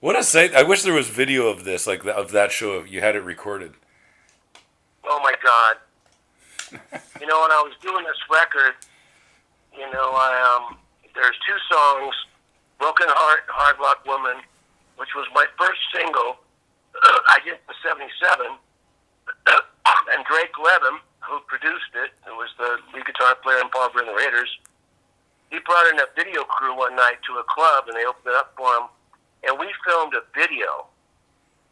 What a sight! I wish there was video of this, like of that show. If you had it recorded. Oh my God! When I was doing this record, there's two songs, "Broken Heart," "Hard Rock Woman," which was my first single. I did in '77, and Drake Levin, who produced it, who was the lead guitar player in Paul and the Raiders, he brought in a video crew one night to a club, and they opened it up for him, and we filmed a video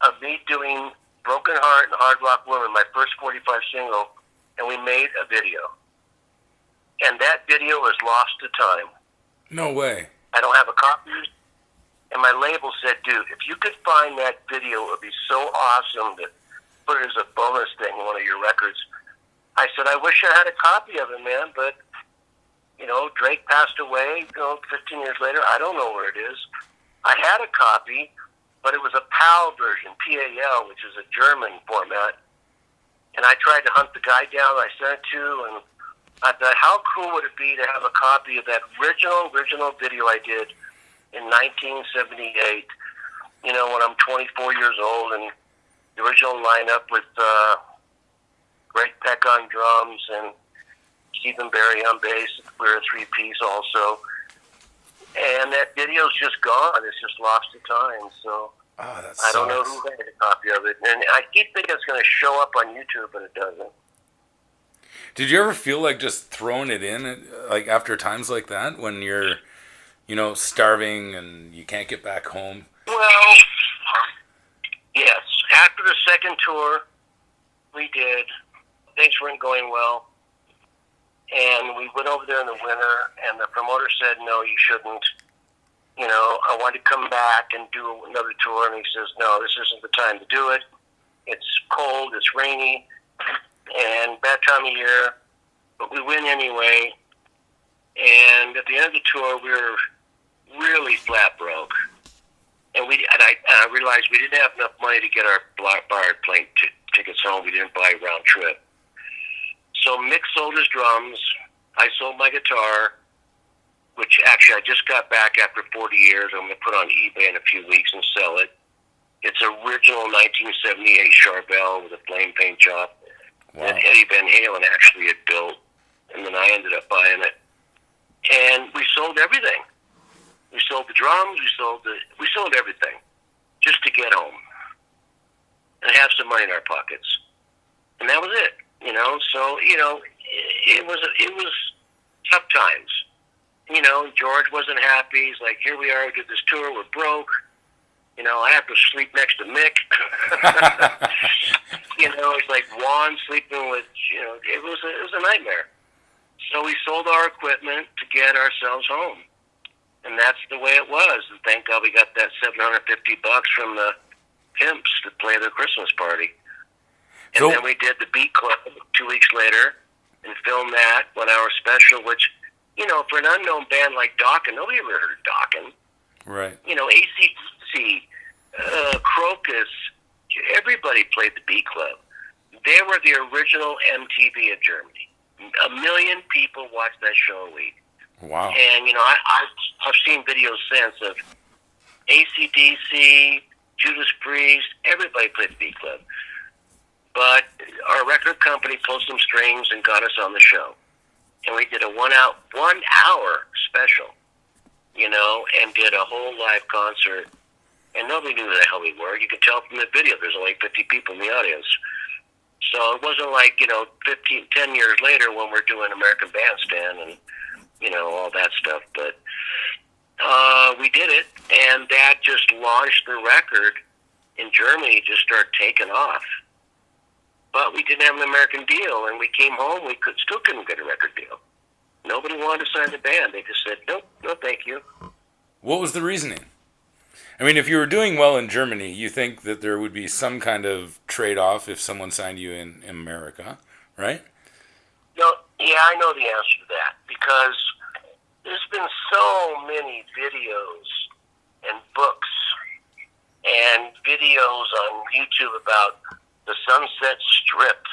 of me doing "Broken Heart" and "Hard Rock Woman," my first 45 single, and we made a video. And that video is lost to time. No way. I don't have a copy. And my label said, dude, if you could find that video, it would be so awesome to put it as a bonus thing in one of your records. I said, I wish I had a copy of it, man, but, Drake passed away, 15 years later. I don't know where it is. I had a copy, but it was a PAL version, PAL, which is a German format. And I tried to hunt the guy down I sent it to, and I thought, how cool would it be to have a copy of that original video I did in 1978, when I'm 24 years old, and the original lineup with Greg Peck on drums and Stephen Barry on bass. We're a three-piece also. And that video's just gone. It's just lost to time. So I don't know who had a copy of it. And I keep thinking it's going to show up on YouTube, but it doesn't. Did you ever feel like just throwing it in, like after times like that, when you're, starving and you can't get back home? Well, yes. After the second tour, we did. Things weren't going well. And we went over there in the winter, and the promoter said, no, you shouldn't. I wanted to come back and do another tour, and he says, no, this isn't the time to do it. It's cold, it's rainy, and bad time of year. But we went anyway. And at the end of the tour, we were really flat broke. And I realized we didn't have enough money to get our borrowed plane tickets home. We didn't buy a round trip. So Mick sold his drums. I sold my guitar, which actually I just got back after 40 years. I'm going to put on eBay in a few weeks and sell it. It's original 1978 Charbel with a flame paint job that Eddie Van Halen actually had built. And then I ended up buying it. And we sold everything. We sold the drums. We sold everything just to get home and have some money in our pockets. And that was it. So it was tough times. George wasn't happy. He's like, here we are, we did this tour, we're broke. I have to sleep next to Mick. It's like Juan sleeping with, it was a nightmare. So we sold our equipment to get ourselves home. And that's the way it was. And thank God we got that $750 from the pimps to play their Christmas party. And then we did the Beat Club 2 weeks later and filmed that 1 hour special, which, for an unknown band like Dokken, nobody ever heard of Dokken. Right. AC/DC, Crocus, everybody played the Beat Club. They were the original MTV of Germany. 1 million people watched that show a week. Wow. And, I've seen videos since of AC/DC, Judas Priest, everybody played the Beat Club. But our record company pulled some strings and got us on the show. And we did a 1 hour special, and did a whole live concert. And nobody knew who the hell we were. You could tell from the video there's only 50 people in the audience. So it wasn't like, 10 years later when we're doing American Bandstand and, all that stuff. But we did it, and that just launched the record in Germany, just started taking off. But we didn't have an American deal, and we came home, we still couldn't get a record deal. Nobody wanted to sign the band. They just said, nope, no thank you. What was the reasoning? I mean, if you were doing well in Germany, you think that there would be some kind of trade-off if someone signed you in America, right? No, yeah, I know the answer to that, because there's been so many videos and books and videos on YouTube about the Sunset Strip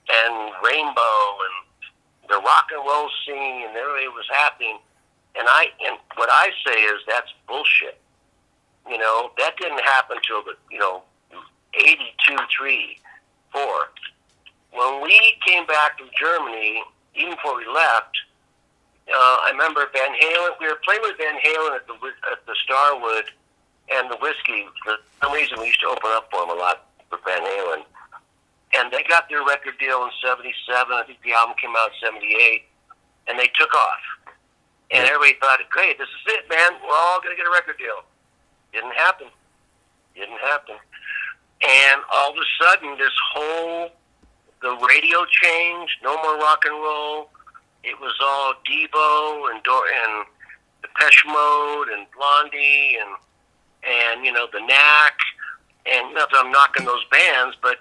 and Rainbow and the rock and roll scene, and everybody was happening. And what I say is that's bullshit. That didn't happen till the 82, 3, 4. When we came back from Germany, even before we left, I remember Van Halen. We were playing with Van Halen at the Starwood and the Whiskey. For some reason, we used to open up for them a lot for Van Halen. And they got their record deal in '77. I think the album came out in '78, and they took off. And everybody thought, great, this is it, man. We're all going to get a record deal. Didn't happen. And all of a sudden, the radio changed. No more rock and roll. It was all Devo and Depeche Mode and Blondie and the Knack. And not that I'm knocking those bands, but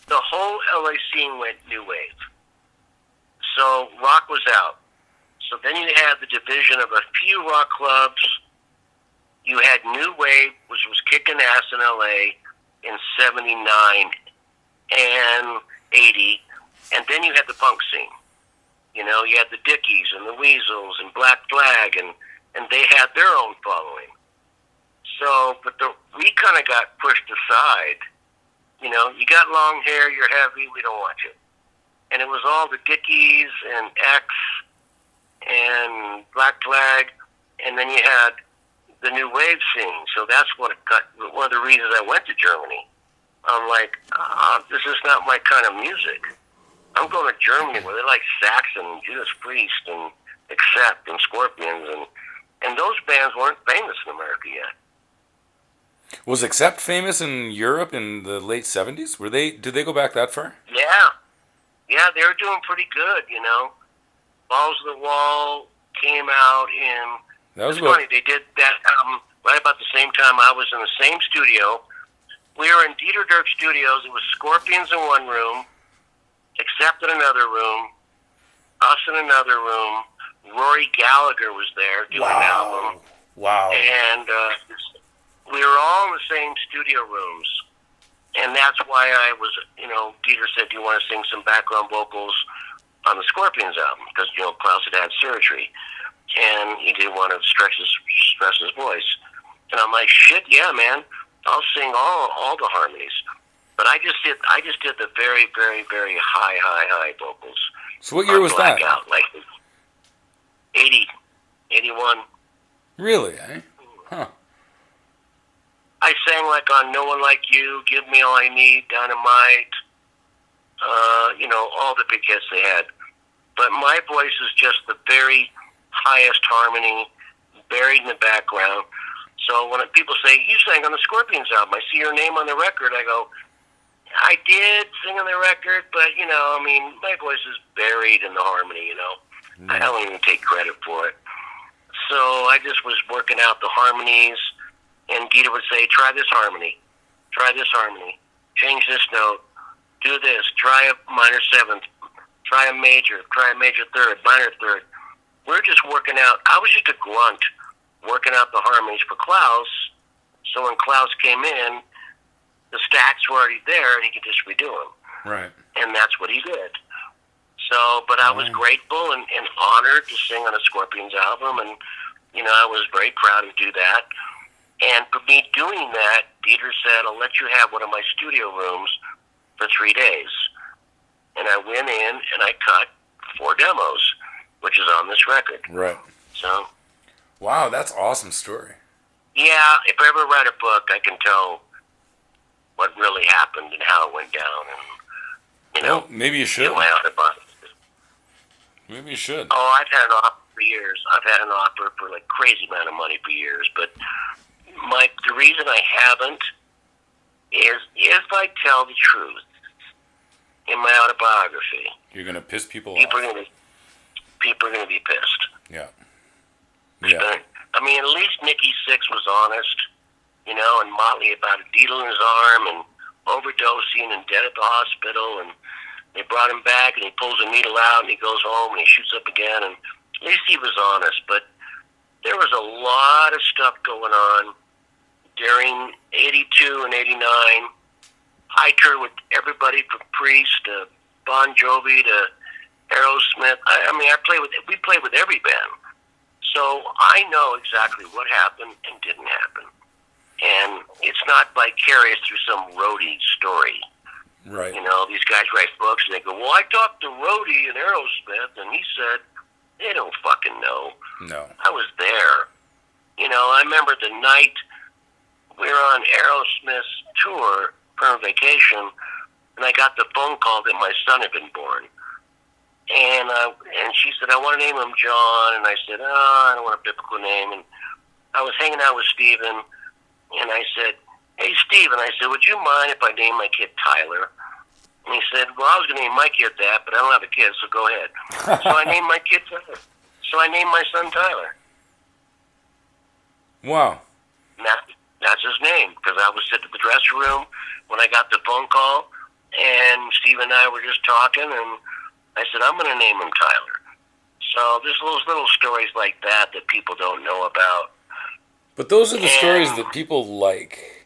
the whole LA scene went new wave. So rock was out. So then you had the division of a few rock clubs. You had New Wave, which was kicking ass in LA in '79 and '80, and then you had the punk scene. You had the Dickies and the Weasels and Black Flag, and they had their own following. So, we kind of got pushed aside. You got long hair, you're heavy, we don't want you. And it was all the Dickies and X and Black Flag, and then you had the New Wave scene. So that's one of the reasons I went to Germany. I'm like, this is not my kind of music. I'm going to Germany where they like Saxon and Judas Priest and Accept and Scorpions, and those bands weren't famous in America yet. Was Accept famous in Europe in the late '70s? Did they go back that far? Yeah, they were doing pretty good. Balls to the Wall came out in. That was funny. They did that right about the same time I was in the same studio. We were in Dieter Dirk Studios. It was Scorpions in one room, Accept in another room, us in another room. Rory Gallagher was there doing an album. Wow. And we were all in the same studio rooms. And that's why I was, Dieter said, do you want to sing some background vocals on the Scorpions album? Because, Klaus had surgery. And he didn't want to stress his voice. And I'm like, shit, yeah, man. I'll sing all the harmonies. But I just did the very, very, very high vocals. So what year was that? Blackout, like 80, 81. Really, eh? Huh. I sang like on No One Like You, Give Me All I Need, Dynamite, all the big hits they had. But my voice is just the very highest harmony, buried in the background. So when people say, you sang on the Scorpions album, I see your name on the record, I go, I did sing on the record, but, my voice is buried in the harmony, I don't even take credit for it. So I just was working out the harmonies, and Gita would say, try this harmony, change this note, do this, try a minor seventh, try a major third, minor third. We're just working out, I was just a grunt working out the harmonies for Klaus, so when Klaus came in, the stacks were already there, and he could just redo them. Right. And that's what he did. So, but I was grateful and honored to sing on a Scorpions album, and, I was very proud to do that. And for me doing that, Dieter said, I'll let you have one of my studio rooms for 3 days. And I went in, and I cut 4 demos, which is on this record. Right. So. Wow, that's an awesome story. Yeah, if I ever write a book, I can tell what really happened and how it went down, and Well, maybe you should. My autobiography. Maybe you should. Oh, I've had an offer for years. I've had an offer for like crazy amount of money for years, but the reason I haven't is if I tell the truth in my autobiography, you're gonna piss people off. People are gonna be pissed. Yeah. I mean, at least Nikki Sixx was honest. And Motley about a needle in his arm and overdosing and dead at the hospital, and they brought him back and he pulls a needle out and he goes home and he shoots up again, and at least he was honest. But there was a lot of stuff going on during 82 and 89. I toured with everybody from Priest to Bon Jovi to Aerosmith. We played with every band. So I know exactly what happened and didn't happen. And it's not vicarious through some roadie story. Right. You know, these guys write books and they go, well, I talked to Rhodey in Aerosmith and he said, they don't fucking know. No. I was there. You know, I remember the night we were on Aerosmith's tour for vacation, and I got the phone call that my son had been born. And she said, I want to name him John. And I said, I don't want a biblical name. And I was hanging out with Steven, and I said, hey, Steven, I said, would you mind if I name my kid Tyler? And he said, well, I was going to name my kid that, but I don't have a kid, so go ahead. So I named my kid Tyler. So I named my son Tyler. Wow. And that's his name, because I was sitting in the dressing room when I got the phone call, and Steve and I were just talking, and I said, I'm going to name him Tyler. So there's those little stories like that that people don't know about. But those are the stories that people like.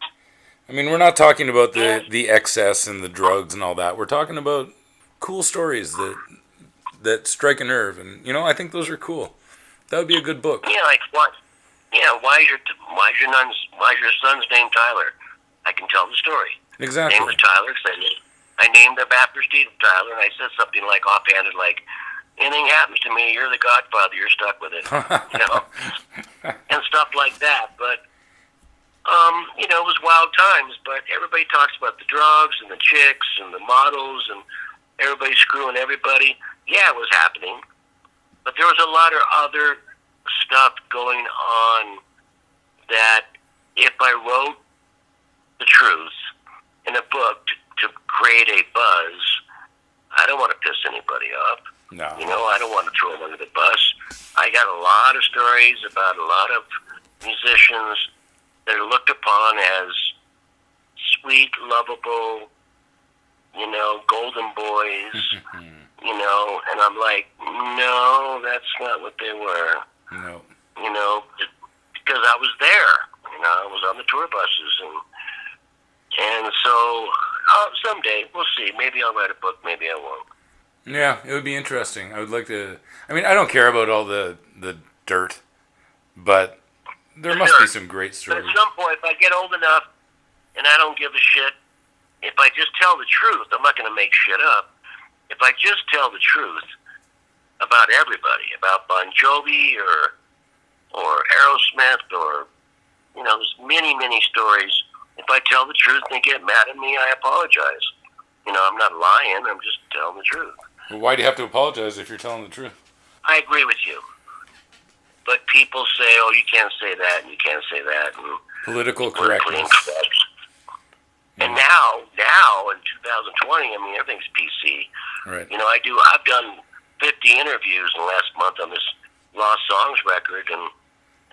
I mean, we're not talking about the excess and the drugs and all that. We're talking about cool stories that strike a nerve, and you know, I think those are cool. That would be a good book. Yeah, like what? Yeah, why is your son's name Tyler? I can tell the story. Exactly. His name was Tyler. So I named him after Steve Tyler, and I said something like offhanded, like, anything happens to me, you're the godfather, you're stuck with it, you know, and stuff like that. But, you know, it was wild times, but everybody talks about the drugs and the chicks and the models and everybody screwing everybody. Yeah, it was happening, but there was a lot of other stuff going on that if I wrote the truth in a book to create a buzz, I don't want to piss anybody off. No. You know, I don't want to throw them under the bus. I got a lot of stories about a lot of musicians that are looked upon as sweet, lovable, you know, golden boys, you know, and I'm like, no, that's not what they were. No. You know, because I was there. You know, I was on the tour buses, and so someday we'll see. Maybe I'll write a book. Maybe I won't. Yeah, it would be interesting. I would like to. I mean, I don't care about all the dirt, but there must be some great stories. But at some point, if I get old enough and I don't give a shit, if I just tell the truth, I'm not going to make shit up. If I just tell the truth about everybody, about Bon Jovi or Aerosmith or, you know, there's many stories. If I tell the truth and they get mad at me, I apologize. You know, I'm not lying. I'm just telling the truth. Well, why do you have to apologize if you're telling the truth? I agree with you. But people say, oh, you can't say that and you can't say that. And political correctness. And now in 2020, I mean, everything's PC. Right. You know, I've done 50 interviews in the last month on this Lost Songs record, and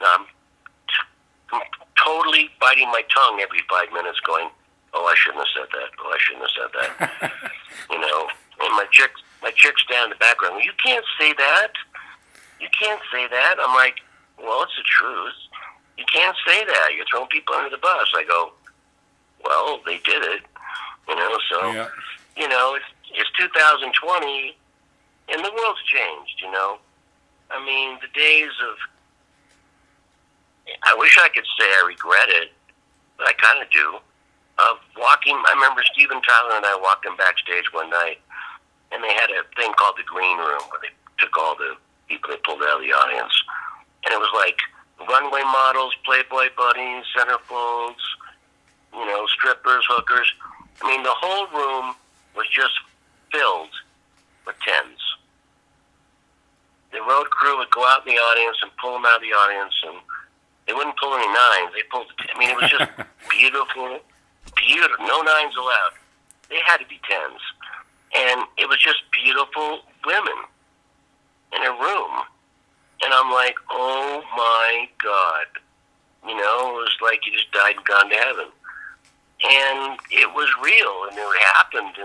I'm totally biting my tongue every 5 minutes going, oh, I shouldn't have said that. Oh, I shouldn't have said that. You know, and my chick's down in the background. Well, you can't say that. You can't say that. I'm like, well, it's the truth. You can't say that. You're throwing people under the bus. I go, well, they did it. You know, so, yeah. You know, it's 2020, and the world's changed, you know. I mean, the days of, I wish I could say I regret it, but I kind of do. Of walking, I remember Steven Tyler and I walking backstage one night, and they had a thing called the green room where they took all the people they pulled out of the audience, and it was like runway models, Playboy bunnies, centerfolds, you know, strippers, hookers. I mean, the whole room was just filled with tens. The road crew would go out in the audience and pull them out of the audience, and they wouldn't pull any nines. They pulled, I mean, it was just beautiful, no nines allowed. They had to be tens. And it was just beautiful women in a room. And I'm like, oh my God. You know, it was like you just died and gone to heaven. And it was real, and it happened,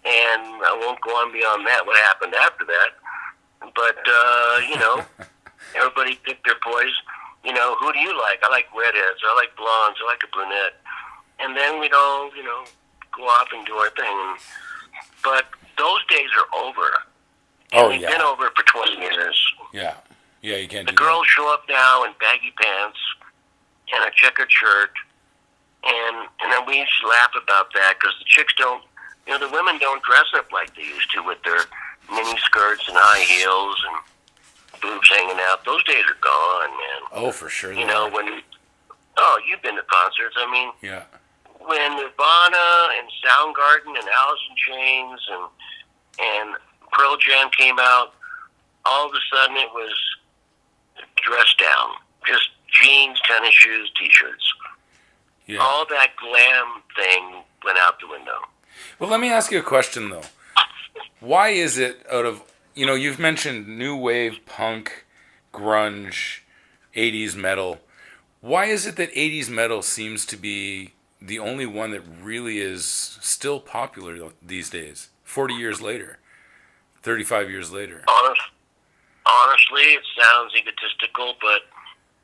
and I won't go on beyond that, what happened after that. But, you know, everybody picked their poison. You know, who do you like? I like redheads, I like blondes, I like a brunette. And then we'd all, you know, go off and do our thing. But those days are over. And they've been over for 20 years. Yeah. Yeah, you can't the do that. girls show up now in baggy pants and a checkered shirt, and then we used to laugh about that because the chicks don't, the women don't dress up like they used to with their mini skirts and high heels and boobs hanging out. Those days are gone, man. Oh, for sure. You've been to concerts. I mean, yeah. When Nirvana and Soundgarden and Alice in Chains and Pearl Jam came out, all of a sudden it was dress down, just jeans, tennis shoes, t-shirts. Yeah. All that glam thing went out the window. Well, let me ask you a question, though. Why is it out of, you've mentioned new wave, punk, grunge, 80s metal. Why is it that 80s metal seems to be the only one that really is still popular these days, 40 years later, 35 years later? Honestly, it sounds egotistical, but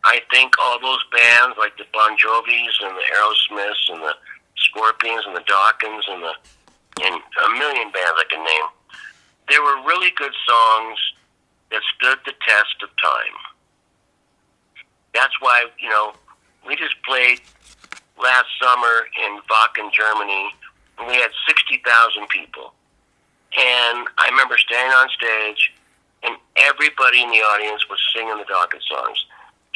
I think all those bands like the Bon Jovis and the Aerosmiths and the Scorpions and the Dokkens and a million bands I can name, there were really good songs that stood the test of time. That's why, we just played last summer in Dokken, Germany, and we had 60,000 people. And I remember standing on stage, and everybody in the audience was singing the Dokken songs.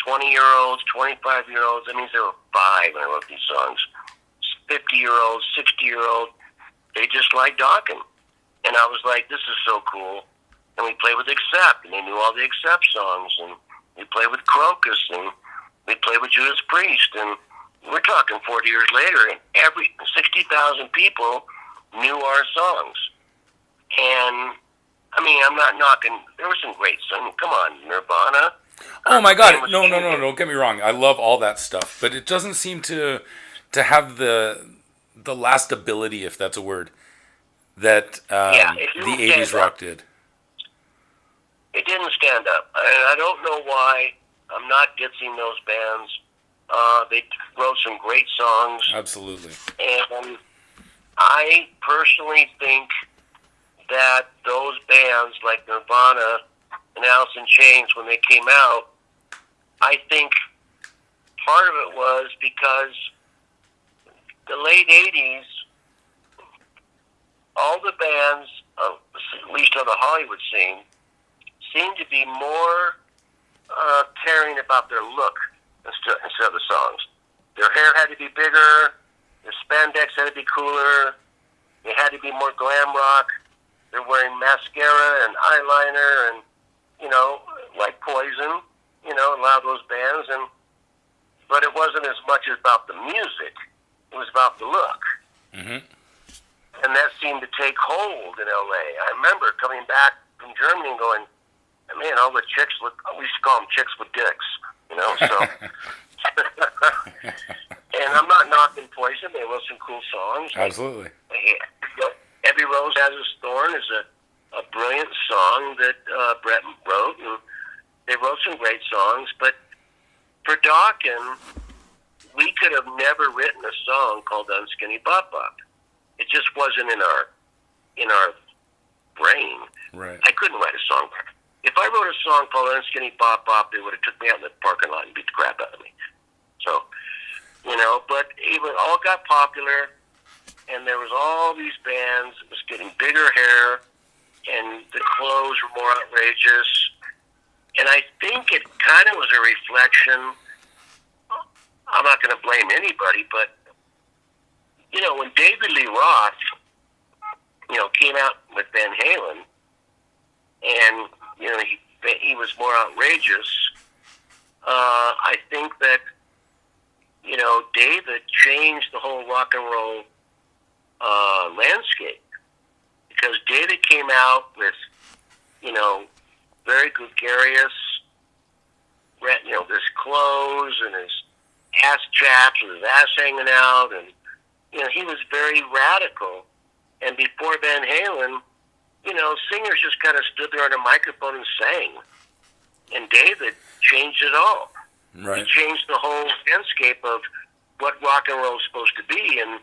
20-year-olds, 25-year-olds, that means there were 5 when I wrote these songs. 50-year-olds, 60-year-olds, they just liked Dokken. And I was like, this is so cool. And we played with Accept, and they knew all the Accept songs, and we played with Crocus, and we played with Judas Priest, and we're talking 40 years later, and 60,000 people knew our songs. And, I mean, I'm not knocking, there were some great songs. Come on, Nirvana. Oh my God, no, don't get me wrong. I love all that stuff, but it doesn't seem to have the lastability, if that's a word, that the 80s rock did. It didn't stand up. And I don't know why. I'm not dissing those bands. They wrote some great songs. Absolutely. And I personally think that those bands like Nirvana and Alice in Chains, when they came out, I think part of it was because the late 80s, all the bands, at least on the Hollywood scene, seemed to be more caring about their look instead of the songs. Their hair had to be bigger, their spandex had to be cooler, they had to be more glam rock. They're wearing mascara and eyeliner and, like Poison, a lot of those bands. But it wasn't as much about the music. It was about the look. Mm-hmm. And that seemed to take hold in L.A. I remember coming back from Germany and going, man, all the chicks look, we used to call them chicks with dicks, so. And I'm not knocking Poison. They wrote some cool songs. Absolutely. Every Rose Has Its Thorn is a brilliant song that Brett wrote, and they wrote some great songs. But for Dokken, we could have never written a song called Unskinny Bop Bop. It just wasn't in our brain. Right. I couldn't write a song. If I wrote a song called Unskinny Bop Bop, they would have took me out in the parking lot and beat the crap out of me. So, but it all got popular, and there was all these bands that was getting bigger hair, and the clothes were more outrageous. And I think it kind of was a reflection. I'm not going to blame anybody, but when David Lee Roth, came out with Van Halen, and he was more outrageous. I think that David changed the whole rock and roll landscape, because David came out with very gregarious, his clothes and his ass chaps with his ass hanging out, and he was very radical. And before Van Halen, singers just kind of stood there on a microphone and sang. And David changed it all. Right. He changed the whole landscape of what rock and roll is supposed to be. And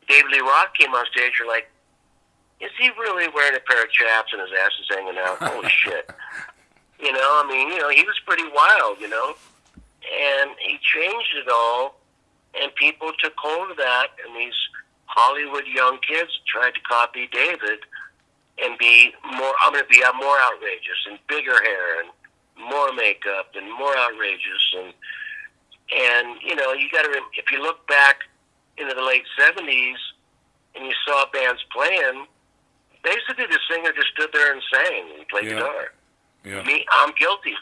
David Lee Roth came on stage, you're like, is he really wearing a pair of chaps and his ass is hanging out? Holy shit. He was pretty wild, And he changed it all, and people took hold of that, and these Hollywood young kids tried to copy David and be more, I'm going to be more outrageous and bigger hair and more makeup and more outrageous. And you know, you got to, if you look back into the late 70s and you saw bands playing, basically the singer just stood there and sang and played guitar. Yeah. Me, I'm guilty.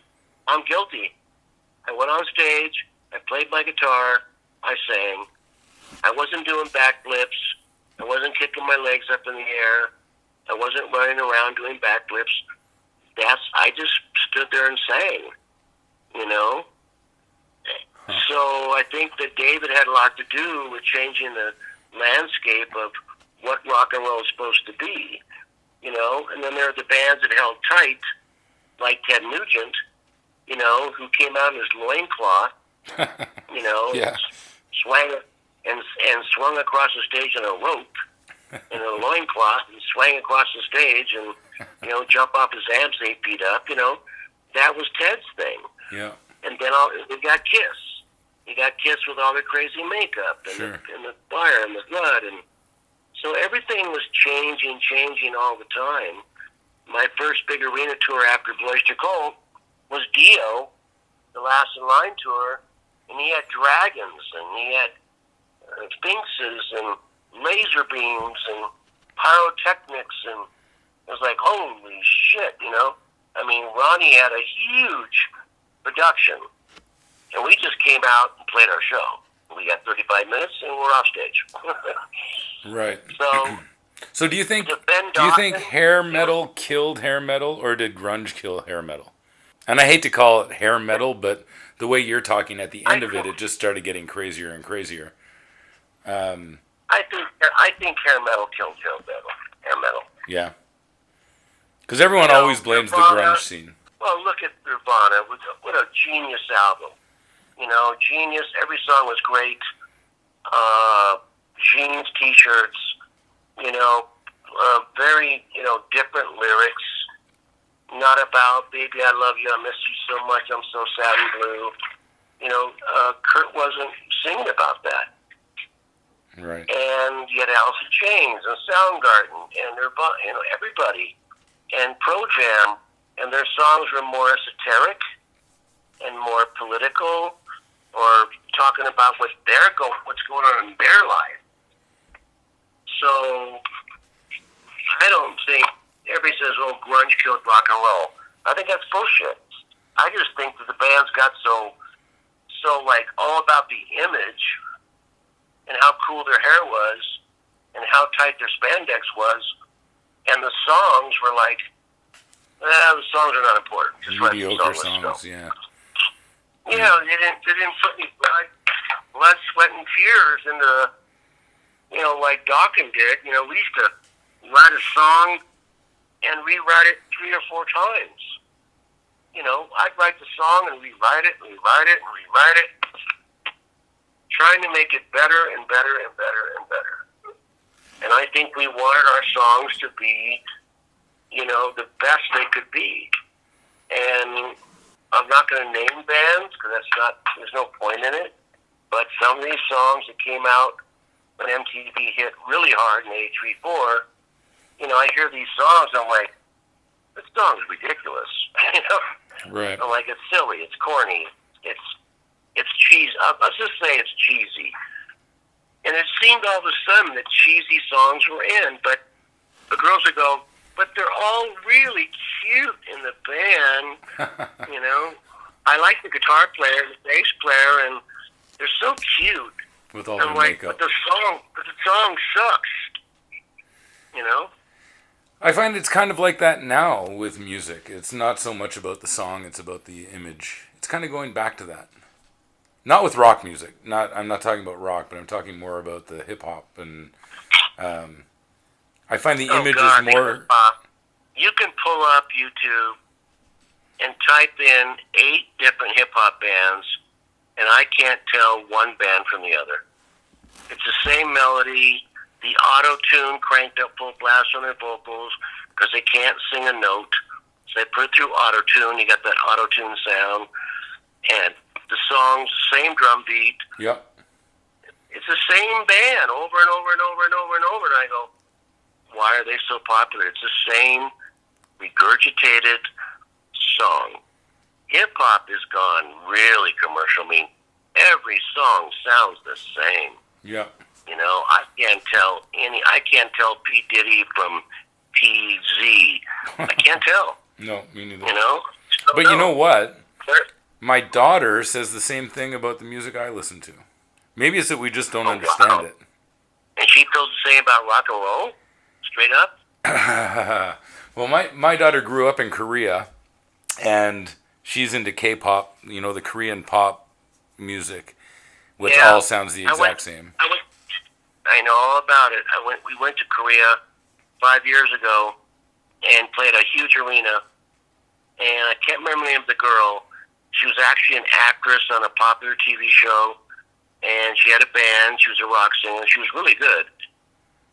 I'm guilty. I went on stage, I played my guitar, I sang. I wasn't doing backflips. I wasn't kicking my legs up in the air. I wasn't running around doing backflips. I just stood there and sang, you know? So I think that David had a lot to do with changing the landscape of what rock and roll is supposed to be, you know? And then there are the bands that held tight, like Ted Nugent, you know, who came out in his loincloth, you know, and swung across the stage on a rope in a loincloth and swang across the stage and, you know, jump off his amps 8 feet up, you know. That was Ted's thing. Yeah. And then we got Kiss. You got Kiss with all their crazy makeup and, and the fire and the blood. And so everything was changing all the time. My first big arena tour after Boys to Colt was Dio, the Last in Line tour, and he had dragons, and he had sphinxes, and laser beams, and pyrotechnics, and it was like, holy shit, you know? I mean, Ronnie had a huge production, and we just came out and played our show. We got 35 minutes, and we're off stage. Right. So do you think hair metal killed hair metal, or did grunge kill hair metal? And I hate to call it hair metal, but the way you're talking at the end of it, it just started getting crazier and crazier. I think hair metal killed hair metal. Yeah. Because everyone always blames the grunge scene. Well, look at Nirvana. What a genius album. You know, genius. Every song was great. Jeans, T-shirts. You know, very, you know, different lyrics. Not about, baby, I love you, I miss you so much, I'm so sad and blue. You know, Kurt wasn't singing about that. Right. And you had Alice in Chains and Soundgarden and Nirvana, you know, everybody. And Pro Jam, and their songs were more esoteric and more political, or talking about what's going on in their life. So I don't think everybody says, "Oh, grunge killed rock and roll." I think that's bullshit. I just think that the bands got so like all about the image and how cool their hair was and how tight their spandex was, and the songs were like, the songs are not important. Just mediocre songs, yeah. You know, they didn't put any blood, sweat, and tears into, you know, like Dokken did. You know, we used to write a song and rewrite it 3 or 4 times. You know, I'd write the song and rewrite it and rewrite it and rewrite it, trying to make it better and better and better and better. And I think we wanted our songs to be, you know, the best they could be. And I'm not going to name bands because there's no point in it. But some of these songs that came out when MTV hit really hard in '84, you know, I hear these songs, I'm like, this song's ridiculous. You know? Right. I'm like, it's silly, it's corny, it's cheesy. Let's just say it's cheesy. And it seemed all of a sudden that cheesy songs were in, but the girls would go, but they're all really cute in the band, you know. I like the guitar player, the bass player, and they're so cute. With all the But makeup. the song sucks, you know. I find it's kind of like that now with music. It's not so much about the song, it's about the image. It's kind of going back to that. Not with rock music. I'm not talking about rock, but I'm talking more about the hip hop and I find the image is more. You can pull up YouTube and type in 8 different hip hop bands, and I can't tell one band from the other. It's the same melody, the auto tune cranked up full blast on their vocals because they can't sing a note. So they put it through auto tune. You got that auto tune sound, and the songs, same drum beat. Yep. It's the same band over and over and over and over and over. And I go, why are they so popular? It's the same regurgitated song. Hip-hop has gone really commercial. I mean, every song sounds the same. Yep. You know, I can't tell P. Diddy from PZ. I can't tell. No, me neither. You know? But you know what? My daughter says the same thing about the music I listen to. Maybe it's that we just don't understand it. And she feels the same about rock and roll? Straight up? Well, my daughter grew up in Korea, and she's into K-pop, you know, the Korean pop music, which all sounds the exact same. I know all about it. We went to Korea 5 years ago and played a huge arena, and I can't remember the name of the girl. She was actually an actress on a popular TV show, and she had a band. She was a rock singer. She was really good.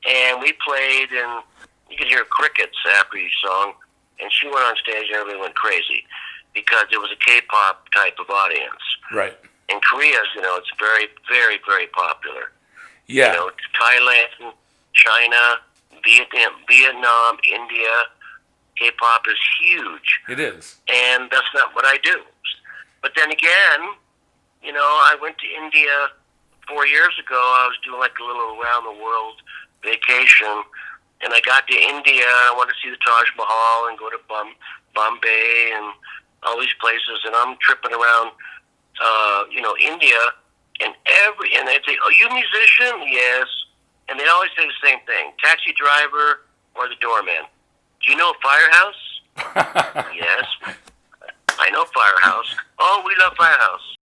And we played, and you could hear crickets after each song, and she went on stage and everybody went crazy because it was a K-pop type of audience. Right. In Korea, you know, it's very, very, very popular. Yeah. You know, Thailand, China, Vietnam, India, K-pop is huge. It is. And that's not what I do. But then again, you know, I went to India 4 years ago. I was doing like a little around-the-world vacation, and I got to India, and I wanted to see the Taj Mahal and go to Bombay and all these places, and I'm tripping around, you know, India, and they'd say, "Oh, you a musician?" "Yes." And they'd always say the same thing: taxi driver or the doorman. "Do you know a firehouse?" "Yes." "I know Firehouse." "Oh, we love Firehouse."